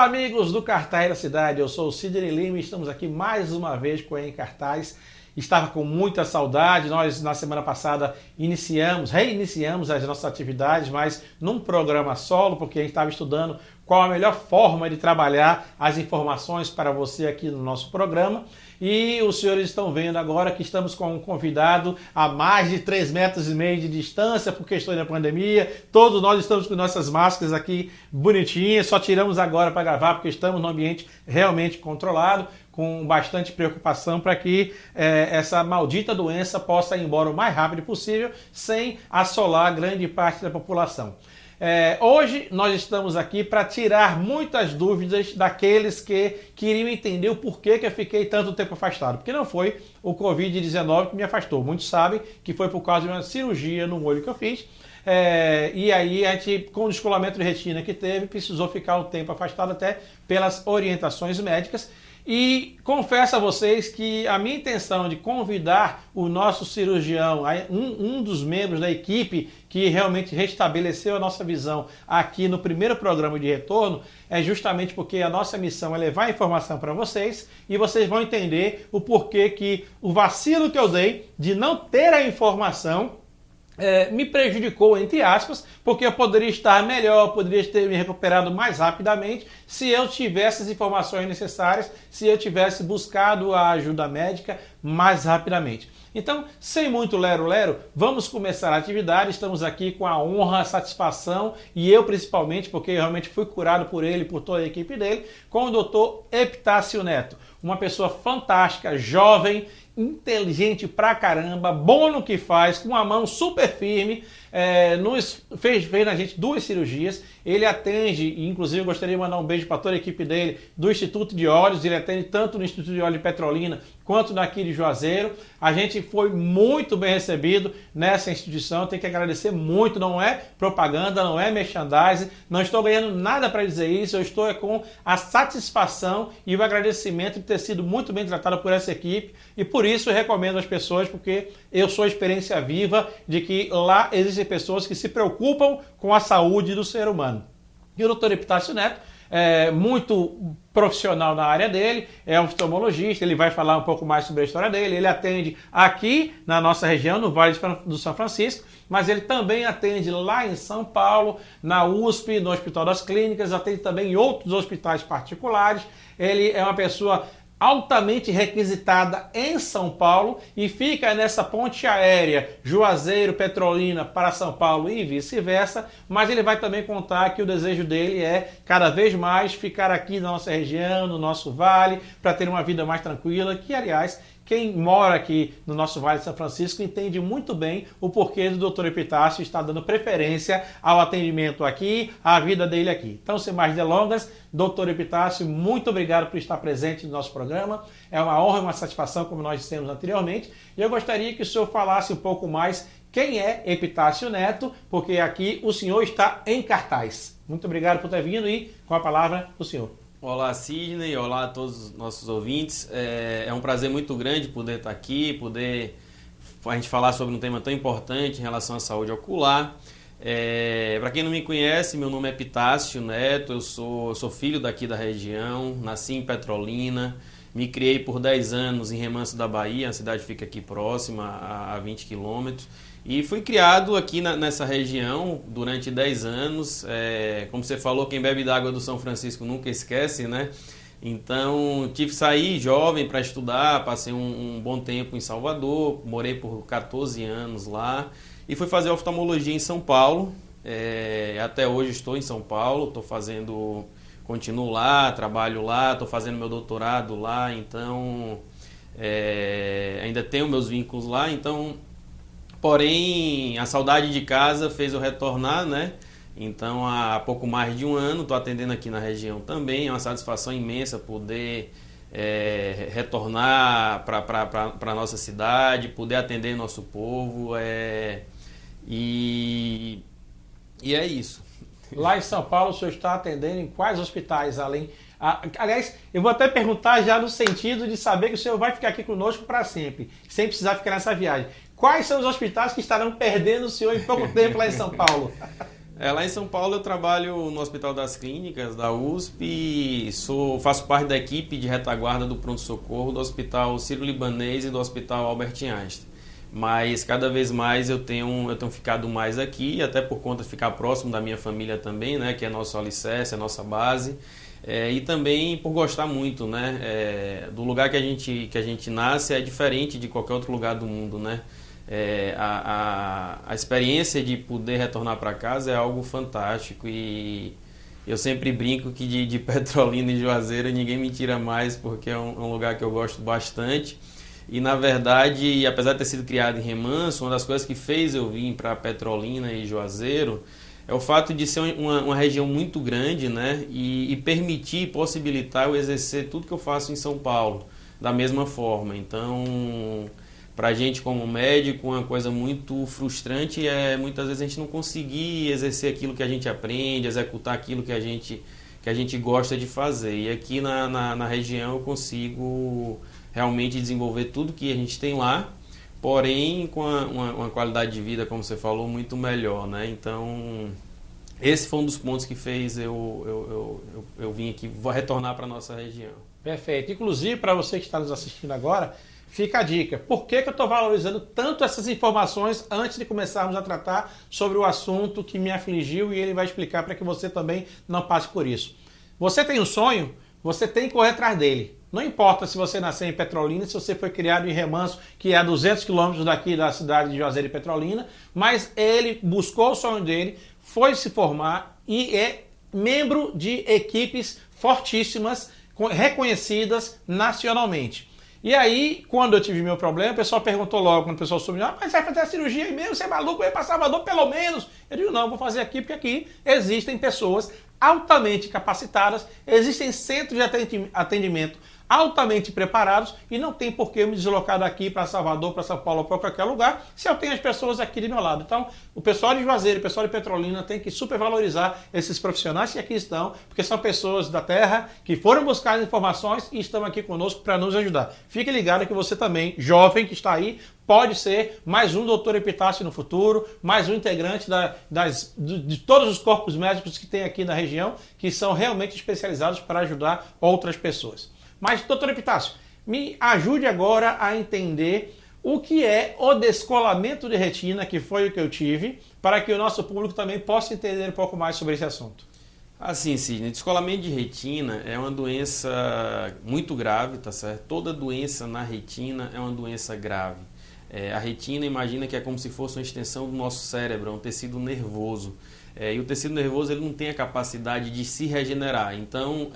Olá, amigos do Cartaz da Cidade, eu sou o Sidney Lima e estamos aqui mais uma vez com Em Cartaz. Estava com muita saudade, nós na semana passada reiniciamos as nossas atividades, mas num programa solo, porque a gente estava estudando qual a melhor forma de trabalhar as informações para você aqui no nosso programa. E os senhores estão vendo agora que estamos com um convidado a mais de 3,5 metros de distância por questões da pandemia. Todos nós estamos com nossas máscaras aqui bonitinhas, só tiramos agora para gravar porque estamos num ambiente realmente controlado, com bastante preocupação para que essa maldita doença possa ir embora o mais rápido possível, sem assolar grande parte da população. Hoje nós estamos aqui para tirar muitas dúvidas daqueles que queriam entender o porquê que eu fiquei tanto tempo afastado. Porque não foi o Covid-19 que me afastou. Muitos sabem que foi por causa de uma cirurgia no olho que eu fiz. E aí a gente, com o descolamento de retina que teve, precisou ficar um tempo afastado até pelas orientações médicas. E confesso a vocês que a minha intenção de convidar o nosso cirurgião, um dos membros da equipe que realmente restabeleceu a nossa visão aqui no primeiro programa de retorno, é justamente porque a nossa missão é levar informação para vocês e vocês vão entender o porquê que o vacilo que eu dei de não ter a informação me prejudicou, entre aspas, porque eu poderia estar melhor, poderia ter me recuperado mais rapidamente se eu tivesse as informações necessárias, se eu tivesse buscado a ajuda médica mais rapidamente. Então, sem muito lero-lero, vamos começar a atividade. Estamos aqui com a honra, a satisfação, e eu principalmente, porque eu realmente fui curado por ele, por toda a equipe dele, com o Dr. Epitácio Neto, uma pessoa fantástica, jovem, inteligente pra caramba, bom no que faz, com uma mão super firme, fez na gente 2 cirurgias. Ele atende, inclusive eu gostaria de mandar um beijo para toda a equipe dele, do Instituto de Olhos. Ele atende tanto no Instituto de Olhos de Petrolina, quanto daqui de Juazeiro. A gente foi muito bem recebido nessa instituição, tem que agradecer muito, não é propaganda, não é merchandising, não estou ganhando nada para dizer isso, eu estou com a satisfação e o agradecimento de ter sido muito bem tratado por essa equipe, e por isso eu recomendo às pessoas, porque eu sou a experiência viva de que lá existem pessoas que se preocupam com a saúde do ser humano. E o Dr. Epitácio Neto é muito profissional na área dele, é um oftalmologista, ele vai falar um pouco mais sobre a história dele. Ele atende aqui na nossa região, no Vale do São Francisco, mas ele também atende lá em São Paulo, na USP, no Hospital das Clínicas, atende também em outros hospitais particulares. Ele é uma pessoa altamente requisitada em São Paulo e fica nessa ponte aérea Juazeiro, Petrolina para São Paulo e vice-versa, mas ele vai também contar que o desejo dele é cada vez mais ficar aqui na nossa região, no nosso vale, para ter uma vida mais tranquila, que aliás, quem mora aqui no nosso Vale de São Francisco entende muito bem o porquê do Dr. Epitácio estar dando preferência ao atendimento aqui, à vida dele aqui. Então, sem mais delongas, Dr. Epitácio, muito obrigado por estar presente no nosso programa. É uma honra e uma satisfação, como nós dissemos anteriormente. E eu gostaria que o senhor falasse um pouco mais quem é Epitácio Neto, porque aqui o senhor está em cartaz. Muito obrigado por ter vindo e com a palavra o senhor. Olá, Sidney, olá a todos os nossos ouvintes. É um prazer muito grande poder estar aqui, poder a gente falar sobre um tema tão importante em relação à saúde ocular. Para quem não me conhece, meu nome é Epitácio Neto, eu sou filho daqui da região, nasci em Petrolina, me criei por 10 anos em Remanso da Bahia, a cidade fica aqui próxima, a 20 quilômetros. E fui criado aqui nessa região durante 10 anos. Como você falou, quem bebe da água do São Francisco nunca esquece, né? Então, tive que sair jovem para estudar, passei um bom tempo em Salvador, morei por 14 anos lá e fui fazer oftalmologia em São Paulo. Até hoje estou em São Paulo, continuo lá, trabalho lá, estou fazendo meu doutorado lá, então ainda tenho meus vínculos lá, então... Porém, a saudade de casa fez eu retornar, né? Então, há pouco mais de um ano, estou atendendo aqui na região também. É uma satisfação imensa poder retornar para a nossa cidade, poder atender nosso povo. E é isso. Lá em São Paulo, o senhor está atendendo em quais hospitais além... Aliás, eu vou até perguntar já no sentido de saber que o senhor vai ficar aqui conosco para sempre, sem precisar ficar nessa viagem. Quais são os hospitais que estarão perdendo o senhor em pouco tempo lá em São Paulo? Lá em São Paulo eu trabalho no Hospital das Clínicas, da USP, e faço parte da equipe de retaguarda do pronto-socorro do Hospital Sírio-Libanês e do Hospital Albert Einstein. Mas cada vez mais eu tenho ficado mais aqui, até por conta de ficar próximo da minha família também, né, que é nosso alicerce, é nossa base. E também por gostar muito, né, do lugar que a gente nasce é diferente de qualquer outro lugar do mundo, né? A experiência de poder retornar para casa é algo fantástico e eu sempre brinco que de Petrolina e Juazeiro ninguém me tira mais, porque é um lugar que eu gosto bastante. E na verdade, apesar de ter sido criado em Remanso, uma das coisas que fez eu vir para Petrolina e Juazeiro é o fato de ser uma região muito grande, né? E permitir, possibilitar eu exercer tudo que eu faço em São Paulo da mesma forma. Então, para a gente como médico, uma coisa muito frustrante é muitas vezes a gente não conseguir exercer aquilo que a gente aprende, executar aquilo que a gente gosta de fazer. E aqui na região eu consigo realmente desenvolver tudo que a gente tem lá, porém com uma qualidade de vida, como você falou, muito melhor, né? Então, esse foi um dos pontos que fez eu vim aqui, vou retornar para a nossa região. Perfeito. Inclusive, para você que está nos assistindo agora, fica a dica. Por que eu estou valorizando tanto essas informações antes de começarmos a tratar sobre o assunto que me afligiu, e ele vai explicar para que você também não passe por isso. Você tem um sonho, você tem que correr atrás dele. Não importa se você nasceu em Petrolina, se você foi criado em Remanso, que é a 200 quilômetros daqui da cidade de Juazeiro e Petrolina, mas ele buscou o sonho dele, foi se formar e é membro de equipes fortíssimas, reconhecidas nacionalmente. E aí, quando eu tive meu problema, o pessoal perguntou logo, quando o pessoal soube, mas você vai fazer a cirurgia aí mesmo, você é maluco, vai passar Salvador pelo menos. Eu digo, não, vou fazer aqui porque aqui existem pessoas altamente capacitadas, existem centros de atendimento altamente preparados e não tem por que eu me deslocar daqui para Salvador, para São Paulo ou para qualquer lugar se eu tenho as pessoas aqui do meu lado. Então, o pessoal de Juazeiro, o pessoal de Petrolina tem que supervalorizar esses profissionais que aqui estão, porque são pessoas da terra que foram buscar as informações e estão aqui conosco para nos ajudar. Fique ligado que você também, jovem que está aí, pode ser mais um doutor Epitácio no futuro, mais um integrante de todos os corpos médicos que tem aqui na região, que são realmente especializados para ajudar outras pessoas. Mas, doutor Epitácio, me ajude agora a entender o que é o descolamento de retina, que foi o que eu tive, para que o nosso público também possa entender um pouco mais sobre esse assunto. Assim, Sidney, descolamento de retina é uma doença muito grave, tá certo? Toda doença na retina é uma doença grave. A retina, imagina que é como se fosse uma extensão do nosso cérebro, é um tecido nervoso. E o tecido nervoso ele não tem a capacidade de se regenerar. Então,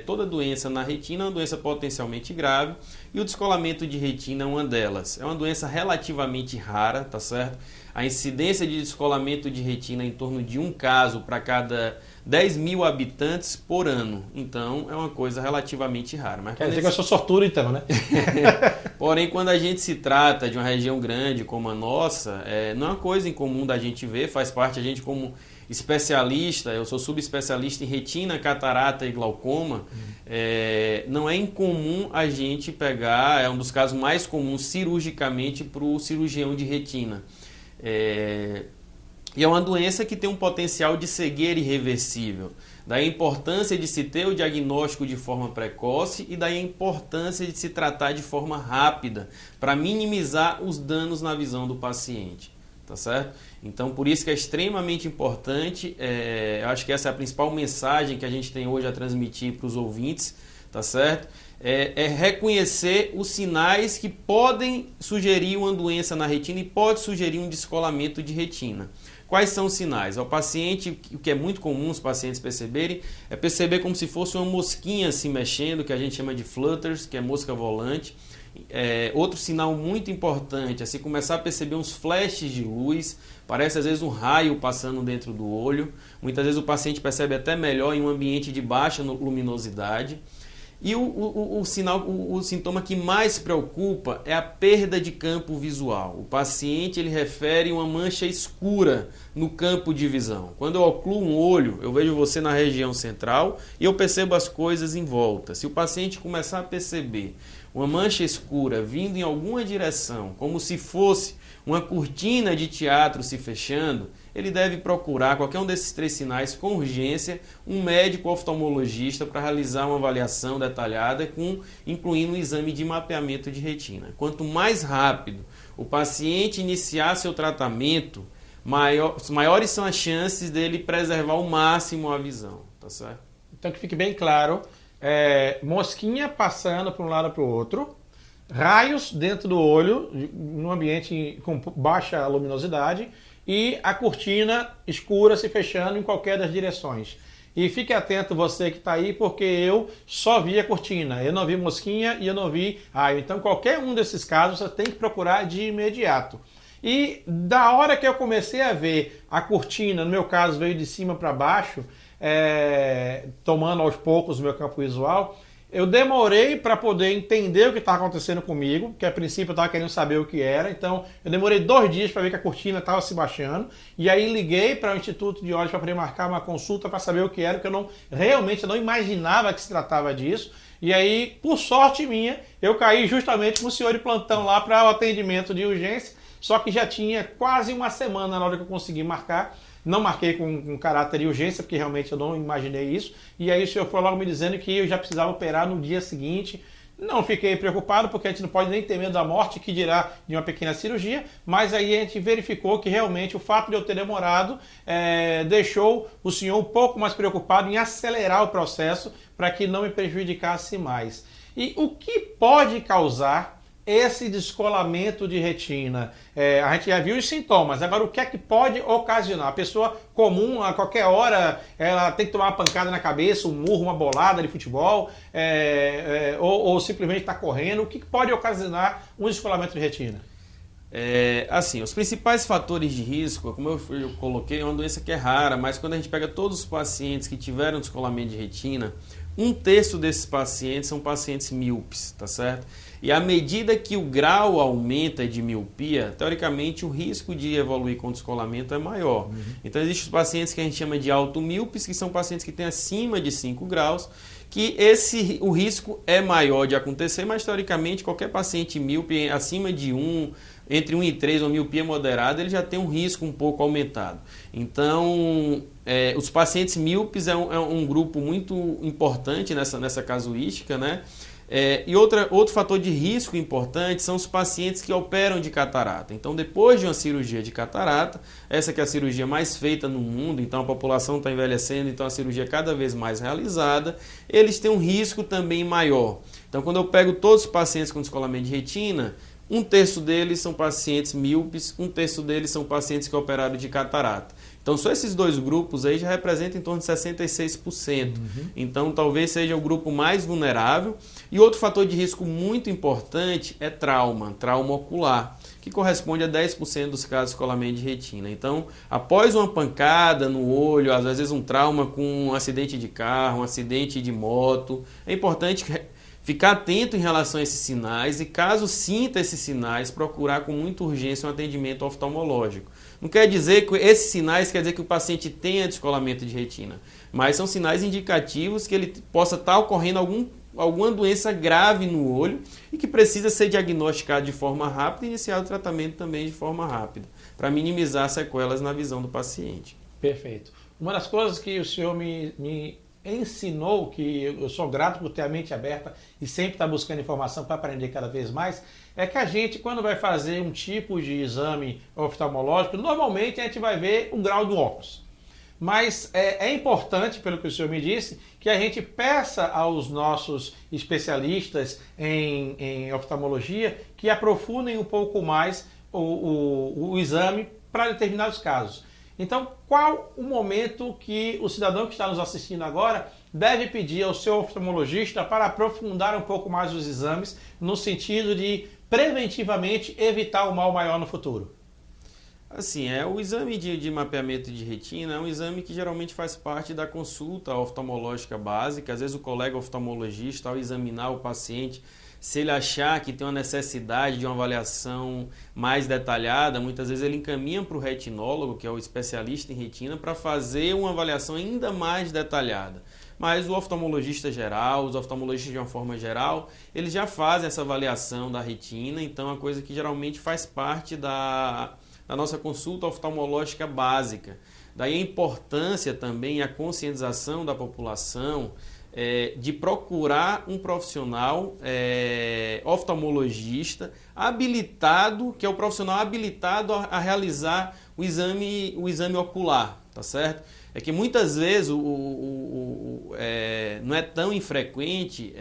toda doença na retina é uma doença potencialmente grave e o descolamento de retina é uma delas. É uma doença relativamente rara, tá certo? A incidência de descolamento de retina é em torno de um caso para cada 10 mil habitantes por ano. Então, é uma coisa relativamente rara. Mas quer dizer que eu sou sortudo então, né? Porém, quando a gente se trata de uma região grande como a nossa, não é uma coisa incomum da gente ver, faz parte a gente como especialista, eu sou subespecialista em retina, catarata e glaucoma, não é incomum a gente pegar, é um dos casos mais comuns cirurgicamente para o cirurgião de retina. E é uma doença que tem um potencial de cegueira irreversível. Daí a importância de se ter o diagnóstico de forma precoce e daí a importância de se tratar de forma rápida para minimizar os danos na visão do paciente. Tá certo? Então, por isso que é extremamente importante, eu acho que essa é a principal mensagem que a gente tem hoje a transmitir para os ouvintes, tá certo? É reconhecer os sinais que podem sugerir uma doença na retina e pode sugerir um descolamento de retina. Quais são os sinais? O paciente, o que é muito comum os pacientes perceberem, é perceber como se fosse uma mosquinha se mexendo, que a gente chama de flutters, que é mosca volante. Outro sinal muito importante é se começar a perceber uns flashes de luz, parece às vezes um raio passando dentro do olho. Muitas vezes o paciente percebe até melhor em um ambiente de baixa luminosidade. E o sintoma que mais preocupa é a perda de campo visual. O paciente ele refere uma mancha escura no campo de visão. Quando eu ocluo um olho, eu vejo você na região central e eu percebo as coisas em volta. Se o paciente começar a perceber uma mancha escura vindo em alguma direção, como se fosse uma cortina de teatro se fechando, ele deve procurar qualquer um desses 3 sinais com urgência um médico oftalmologista para realizar uma avaliação detalhada, incluindo um exame de mapeamento de retina. Quanto mais rápido o paciente iniciar seu tratamento, maiores são as chances dele preservar ao máximo a visão, tá certo? Então que fique bem claro, mosquinha passando para um lado para o outro, raios dentro do olho, num ambiente com baixa luminosidade, e a cortina escura se fechando em qualquer das direções. E fique atento você que está aí, porque eu só vi a cortina, eu não vi mosquinha e eu não vi raio. Então qualquer um desses casos você tem que procurar de imediato. E da hora que eu comecei a ver a cortina, no meu caso veio de cima para baixo, tomando aos poucos o meu campo visual, eu demorei para poder entender o que estava acontecendo comigo, porque a princípio eu estava querendo saber o que era, então eu demorei 2 dias para ver que a cortina estava se baixando, e aí liguei para o Instituto de Olhos para poder marcar uma consulta para saber o que era, porque eu realmente não imaginava que se tratava disso, e aí, por sorte minha, eu caí justamente com o senhor de plantão lá para o atendimento de urgência, só que já tinha quase uma semana na hora que eu consegui marcar. Não marquei com caráter de urgência, porque realmente eu não imaginei isso. E aí o senhor foi logo me dizendo que eu já precisava operar no dia seguinte. Não fiquei preocupado, porque a gente não pode nem ter medo da morte, que dirá de uma pequena cirurgia. Mas aí a gente verificou que realmente o fato de eu ter demorado deixou o senhor um pouco mais preocupado em acelerar o processo para que não me prejudicasse mais. E o que pode causar esse descolamento de retina? A gente já viu os sintomas, agora o que é que pode ocasionar? A pessoa comum, a qualquer hora, ela tem que tomar uma pancada na cabeça, um murro, uma bolada de futebol, ou simplesmente está correndo. O que pode ocasionar um descolamento de retina? Assim, os principais fatores de risco, como eu coloquei, é uma doença que é rara, mas quando a gente pega todos os pacientes que tiveram descolamento de retina, 1/3 desses pacientes são pacientes míopes, tá certo? E à medida que o grau aumenta de miopia, teoricamente o risco de evoluir com descolamento é maior. Então existem os pacientes que a gente chama de automíopes, que são pacientes que têm acima de 5 graus, que o risco é maior de acontecer, mas teoricamente qualquer paciente míope acima de 1, entre 1 e 3, uma miopia moderada, ele já tem um risco um pouco aumentado. Então, os pacientes míopes é um grupo muito importante nessa casuística, né? E outro fator de risco importante são os pacientes que operam de catarata. Então, depois de uma cirurgia de catarata, essa que é a cirurgia mais feita no mundo, então a população está envelhecendo, então a cirurgia é cada vez mais realizada, eles têm um risco também maior. Então, quando eu pego todos os pacientes com descolamento de retina, 1/3 deles são pacientes míopes, 1/3 deles são pacientes que operaram de catarata. Então, só esses 2 grupos aí já representam em torno de 66%. Então, talvez seja o grupo mais vulnerável. E outro fator de risco muito importante é trauma ocular, que corresponde a 10% dos casos de descolamento de retina. Então, após uma pancada no olho, às vezes um trauma com um acidente de carro, um acidente de moto, é importante ficar atento em relação a esses sinais e, caso sinta esses sinais, procurar com muita urgência um atendimento oftalmológico. Não quer dizer que esses sinais quer dizer que o paciente tenha descolamento de retina, mas são sinais indicativos que ele possa estar ocorrendo alguma doença grave no olho e que precisa ser diagnosticado de forma rápida e iniciar o tratamento também de forma rápida, para minimizar sequelas na visão do paciente. Perfeito. Uma das coisas que o senhor me ensinou, que eu sou grato por ter a mente aberta e sempre estar buscando informação para aprender cada vez mais, é que a gente, quando vai fazer um tipo de exame oftalmológico, normalmente a gente vai ver o grau do óculos. Mas é importante, pelo que o senhor me disse, que a gente peça aos nossos especialistas em oftalmologia que aprofundem um pouco mais o exame para determinados casos. Então, qual o momento que o cidadão que está nos assistindo agora deve pedir ao seu oftalmologista para aprofundar um pouco mais os exames, no sentido de preventivamente evitar o mal maior no futuro? Assim, o exame de mapeamento de retina é um exame que geralmente faz parte da consulta oftalmológica básica. Às vezes o colega oftalmologista, ao examinar o paciente, se ele achar que tem uma necessidade de uma avaliação mais detalhada, muitas vezes ele encaminha para o retinólogo, que é o especialista em retina, para fazer uma avaliação ainda mais detalhada. mas o oftalmologista geral, os oftalmologistas de uma forma geral, eles já fazem essa avaliação da retina, então é uma coisa que geralmente faz parte da nossa consulta oftalmológica básica. Daí a importância também, a conscientização da população de procurar um profissional oftalmologista habilitado, que é o profissional habilitado a realizar o exame ocular, tá certo? É que muitas vezes não é tão infrequente,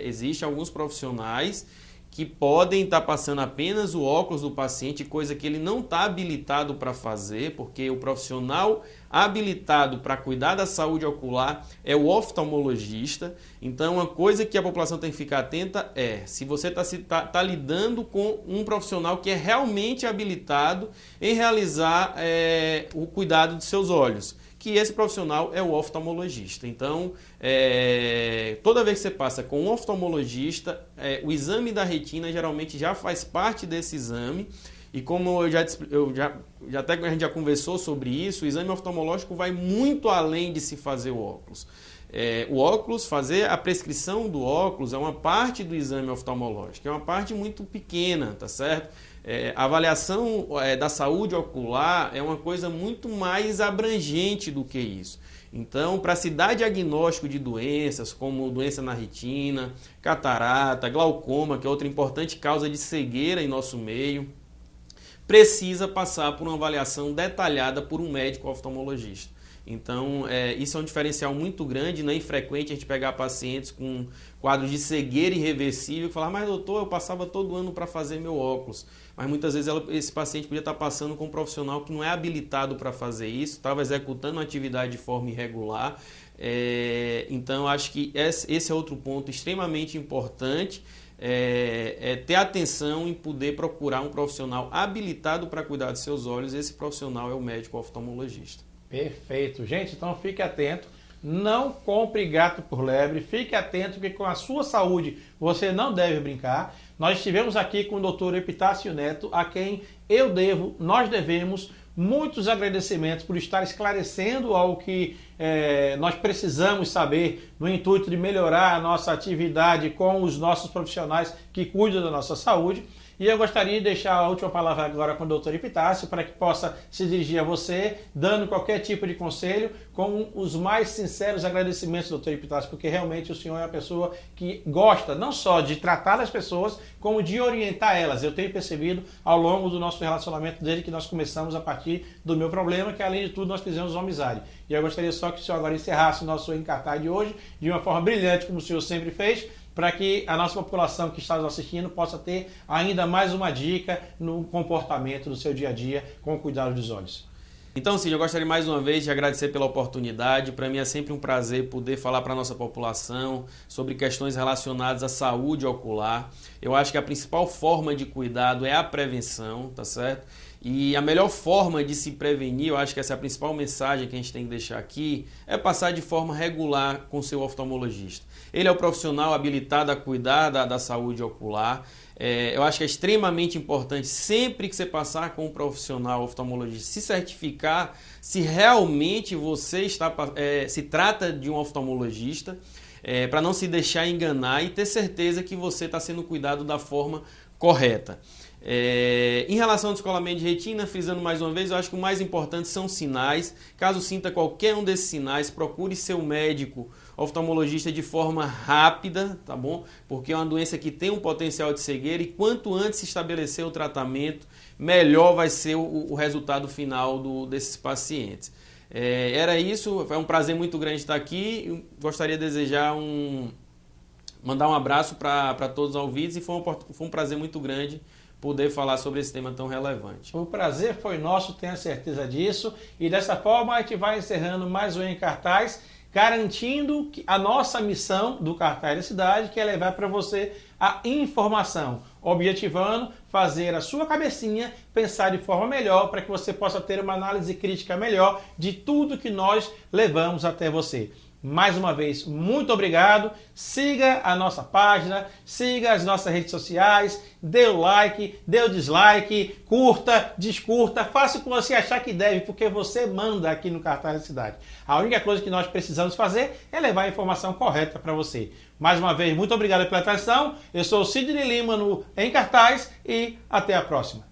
existem alguns profissionais que podem estar passando apenas o óculos do paciente, coisa que ele não está habilitado para fazer, porque o profissional habilitado para cuidar da saúde ocular é o oftalmologista. Então, uma coisa que a população tem que ficar atenta se você está lidando com um profissional que é realmente habilitado em realizar o cuidado dos seus olhos, que esse profissional é o oftalmologista. Então, toda vez que você passa com um oftalmologista, o exame da retina geralmente já faz parte desse exame. E como até a gente já conversou sobre isso, o exame oftalmológico vai muito além de se fazer o óculos. O óculos, fazer a prescrição do óculos é uma parte do exame oftalmológico, é uma parte muito pequena, tá certo? A avaliação da saúde ocular é uma coisa muito mais abrangente do que isso. Então, para se dar diagnóstico de doenças, como doença na retina, catarata, glaucoma, que é outra importante causa de cegueira em nosso meio, precisa passar por uma avaliação detalhada por um médico oftalmologista. Então, isso é um diferencial muito grande, não é infrequente a gente pegar pacientes com quadros de cegueira irreversível e falar, mas doutor, eu passava todo ano para fazer meu óculos. Mas muitas vezes esse paciente podia estar passando com um profissional que não é habilitado para fazer isso, estava executando uma atividade de forma irregular. Então, acho que esse é outro ponto extremamente importante, ter atenção em poder procurar um profissional habilitado para cuidar dos seus olhos. Esse profissional é o médico oftalmologista. Perfeito. Gente, então fique atento. Não compre gato por lebre. Fique atento que com a sua saúde você não deve brincar. Nós estivemos aqui com o Dr. Epitácio Neto, a quem nós devemos muitos agradecimentos por estar esclarecendo algo que nós precisamos saber no intuito de melhorar a nossa atividade com os nossos profissionais que cuidam da nossa saúde. E eu gostaria de deixar a última palavra agora com o Dr. Epitácio, para que possa se dirigir a você, dando qualquer tipo de conselho, com os mais sinceros agradecimentos, Dr. Epitácio, porque realmente o senhor é uma pessoa que gosta não só de tratar as pessoas, como de orientar elas. Eu tenho percebido ao longo do nosso relacionamento, desde que nós começamos a partir do meu problema, que além de tudo nós fizemos uma amizade. E eu gostaria só que o senhor agora encerrasse o nosso Encartar de hoje, de uma forma brilhante, como o senhor sempre fez, para que a nossa população que está nos assistindo possa ter ainda mais uma dica no comportamento do seu dia a dia com o cuidado dos olhos. Então, sim, eu gostaria mais uma vez de agradecer pela oportunidade. Para mim é sempre um prazer poder falar para a nossa população sobre questões relacionadas à saúde ocular. Eu acho que a principal forma de cuidado é a prevenção, tá certo? E a melhor forma de se prevenir, eu acho que essa é a principal mensagem que a gente tem que deixar aqui, é passar de forma regular com o seu oftalmologista. Ele é o profissional habilitado a cuidar da saúde ocular. Eu acho que é extremamente importante, sempre que você passar com um profissional oftalmologista, se certificar se realmente você se trata de um oftalmologista, para não se deixar enganar e ter certeza que você está sendo cuidado da forma correta. Em relação ao descolamento de retina, frisando mais uma vez, eu acho que o mais importante são sinais. Caso sinta qualquer um desses sinais, procure seu médico oftalmologista de forma rápida, tá bom? Porque é uma doença que tem um potencial de cegueira e quanto antes se estabelecer o tratamento, melhor vai ser o resultado final desses pacientes. Era isso, foi um prazer muito grande estar aqui. Eu gostaria de desejar mandar um abraço para todos os ouvintes e foi um prazer muito grande poder falar sobre esse tema tão relevante. O prazer foi nosso, tenho certeza disso. E dessa forma a gente vai encerrando mais um Em Cartaz, garantindo que a nossa missão do Cartaz da Cidade, que é levar para você a informação, objetivando, fazer a sua cabecinha pensar de forma melhor para que você possa ter uma análise crítica melhor de tudo que nós levamos até você. Mais uma vez, muito obrigado. Siga a nossa página, siga as nossas redes sociais, dê o like, dê o dislike, curta, descurta, faça o que você achar que deve, porque você manda aqui no Cartaz da Cidade. A única coisa que nós precisamos fazer é levar a informação correta para você. Mais uma vez, muito obrigado pela atenção. Eu sou o Sidney Lima no Em Cartaz e até a próxima.